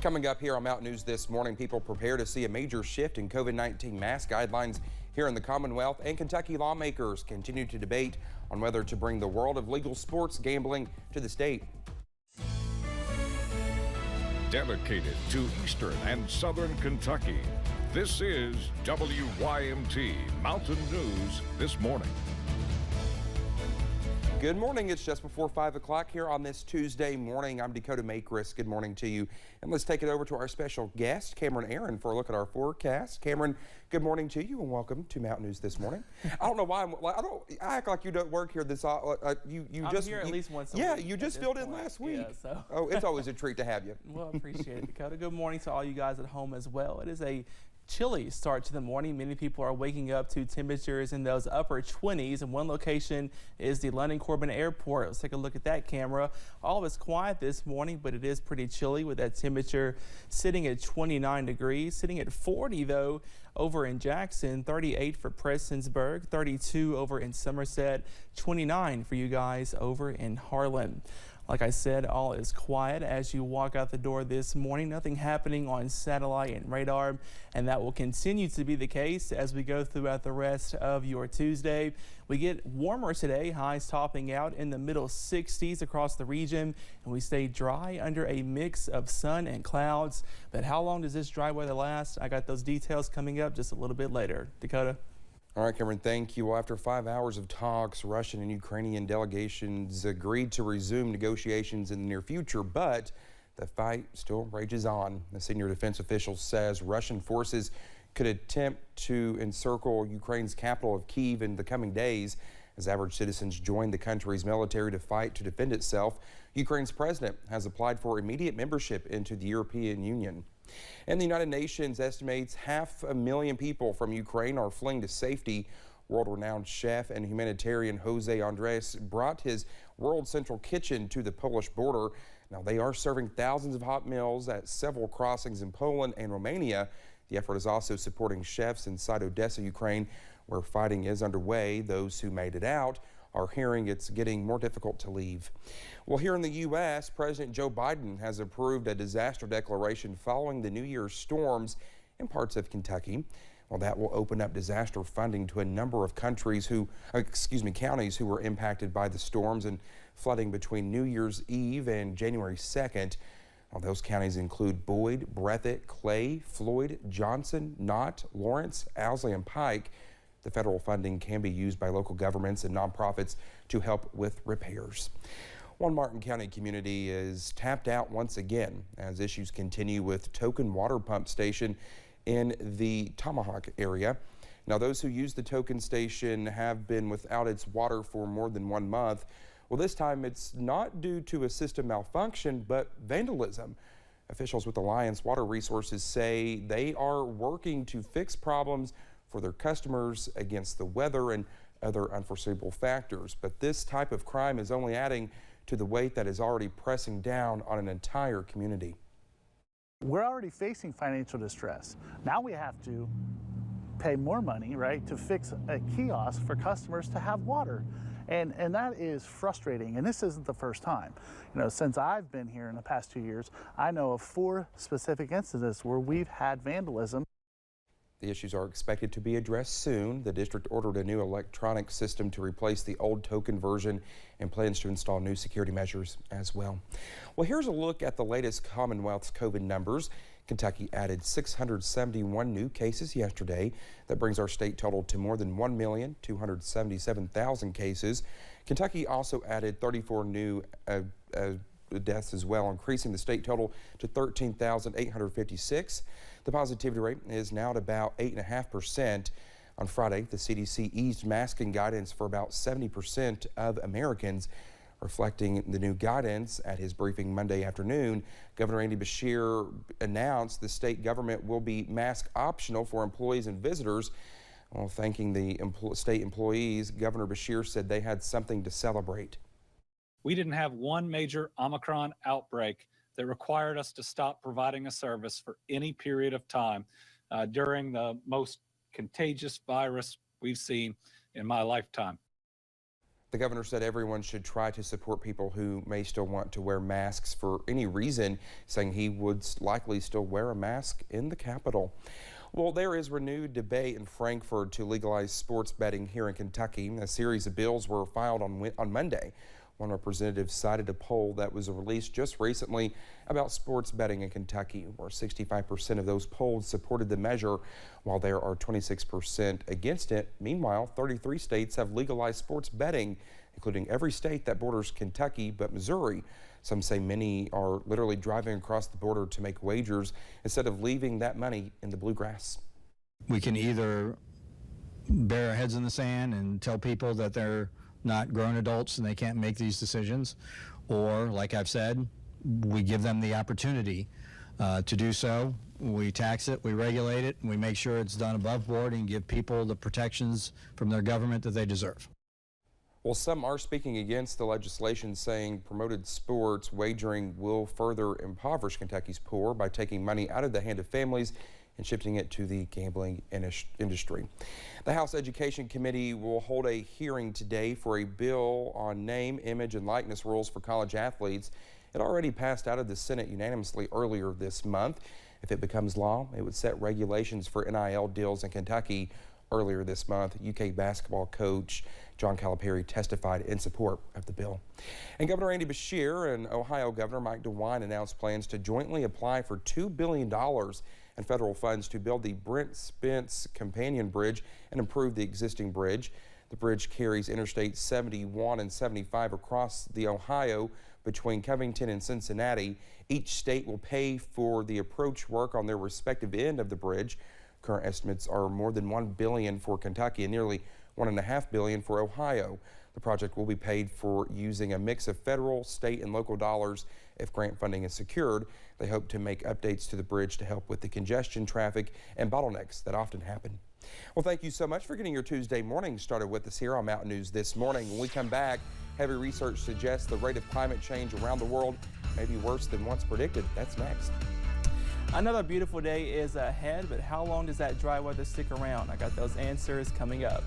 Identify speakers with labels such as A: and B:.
A: Coming up here on Mountain News this morning, people prepare to see a major shift in COVID-19 mask guidelines here in the Commonwealth, and Kentucky lawmakers continue to debate on whether to bring the world of legal sports gambling to the state.
B: Dedicated to Eastern and Southern Kentucky, this is WYMT Mountain News this morning.
A: Good morning. It's just before 5 o'clock here on this Tuesday morning. I'm Dakota Makris. Good morning to you. And let's take it over to our special guest, Cameron Aaron, for a look at our forecast. Cameron, good morning to you and welcome to Mountain News this morning. I don't know why I act like you don't work here this I'm
C: here at least once a week.
A: Yeah, you just filled in last week.
C: Yeah, so.
A: Oh, it's always a treat to have you.
C: Well, appreciate it, Dakota. Good morning to all you guys at home as well. It is a chilly start to the morning. Many people are waking up to temperatures in those upper 20s, and one location is the London Corbin Airport. Let's take a look at that camera. All of it's quiet this morning, but it is pretty chilly with that temperature sitting at 29 degrees, sitting at 40 though over in Jackson, 38 for Prestonsburg, 32 over in Somerset, 29 for you guys over in Harlan. Like I said, all is quiet as you walk out the door this morning. Nothing happening on satellite and radar, and that will continue to be the case as we go throughout the rest of your Tuesday. We get warmer today, highs topping out in the middle 60s across the region, and we stay dry under a mix of sun and clouds. But how long does this dry weather last? I got those details coming up just a little bit later. Dakota?
A: All right, Cameron, thank you. Well, after 5 hours of talks, Russian and Ukrainian delegations agreed to resume negotiations in the near future, but the fight still rages on. The senior defense official says Russian forces could attempt to encircle Ukraine's capital of Kyiv in the coming days as average citizens join the country's military to fight to defend itself. Ukraine's president has applied for immediate membership into the European Union. And the United Nations estimates 500,000 people from Ukraine are fleeing to safety. World-renowned chef and humanitarian Jose Andres brought his World Central Kitchen to the Polish border. Now they are serving thousands of hot meals at several crossings in Poland and Romania. The effort is also supporting chefs inside Odessa, Ukraine, where fighting is underway. Those who made it out are hearing it's getting more difficult to leave. Well, here in the U.S., President Joe Biden has approved a disaster declaration following the New Year's storms in parts of Kentucky. Well, that will open up disaster funding to a number of counties who were impacted by the storms and flooding between New Year's Eve and January 2nd. Well, those counties include Boyd, Breathitt, Clay, Floyd, Johnson, Knott, Lawrence, Owsley, and Pike. The federal funding can be used by local governments and nonprofits to help with repairs. One Martin County community is tapped out once again as issues continue with Token Water Pump Station in the Tomahawk area. Now, those who use the Token station have been without its water for more than 1 month. Well, this time it's not due to a system malfunction, but vandalism. Officials with Alliance Water Resources say they are working to fix problems for their customers against the weather and other unforeseeable factors. But this type of crime is only adding to the weight that is already pressing down on an entire community.
D: We're already facing financial distress. Now we have to pay more money, right, to fix a kiosk for customers to have water. And that is frustrating, and this isn't the first time. You know, since I've been here in the past 2 years, I know of 4 specific instances where we've had vandalism.
A: The issues are expected to be addressed soon. The district ordered a new electronic system to replace the old Token version and plans to install new security measures as well. Well, here's a look at the latest Commonwealth's COVID numbers. Kentucky added 671 new cases yesterday. That brings our state total to more than 1,277,000 cases. Kentucky also added 34 new deaths as well, increasing the state total to 13,856. The positivity rate is now at about 8.5%. On Friday, the CDC eased masking guidance for about 70% of Americans. Reflecting the new guidance at his briefing Monday afternoon, Governor Andy Beshear announced the state government will be mask optional for employees and visitors. While thanking the state employees, Governor Beshear said they had something to celebrate.
E: We didn't have one major Omicron outbreak that required us to stop providing a service for any period of time during the most contagious virus we've seen in my lifetime.
A: The governor said everyone should try to support people who may still want to wear masks for any reason, saying he would likely still wear a mask in the Capitol. Well, there is renewed debate in Frankfort to legalize sports betting here in Kentucky. A series of bills were filed on Monday. One representative cited a poll that was released just recently about sports betting in Kentucky, where 65% of those polled supported the measure, while there are 26% against it. Meanwhile, 33 states have legalized sports betting, including every state that borders Kentucky but Missouri. Some say many are literally driving across the border to make wagers instead of leaving that money in the bluegrass.
F: We can either bury our heads in the sand and tell people that they're not grown adults and they can't make these decisions, or, like I've said, we give them the opportunity to do so. We tax it, we regulate it, and we make sure it's done above board and give people the protections from their government that they deserve.
A: Well, some are speaking against the legislation, saying promoted sports wagering will further impoverish Kentucky's poor by taking money out of the hand of families and shifting it to the gambling industry. The House Education Committee will hold a hearing today for a bill on name, image, and likeness rules for college athletes. It already passed out of the Senate unanimously earlier this month. If it becomes law, it would set regulations for NIL deals in Kentucky. Earlier this month, UK basketball coach John Calipari testified in support of the bill. And Governor Andy Beshear and Ohio Governor Mike DeWine announced plans to jointly apply for $2 billion in federal funds to build the Brent Spence companion bridge and improve the existing bridge. The bridge carries Interstate 71 and 75 across the Ohio between Covington and Cincinnati. Each state will pay for the approach work on their respective end of the bridge. Current estimates are more than $1 billion for Kentucky and nearly $1.5 billion for Ohio. The project will be paid for using a mix of federal, state, and local dollars. If grant funding is secured, they hope to make updates to the bridge to help with the congestion, traffic, and bottlenecks that often happen. Well, thank you so much for getting your Tuesday morning started with us here on Mountain News This Morning. When we come back, heavy research suggests the rate of climate change around the world may be worse than once predicted. That's next.
C: Another beautiful day is ahead, but how long does that dry weather stick around? I got those answers coming up.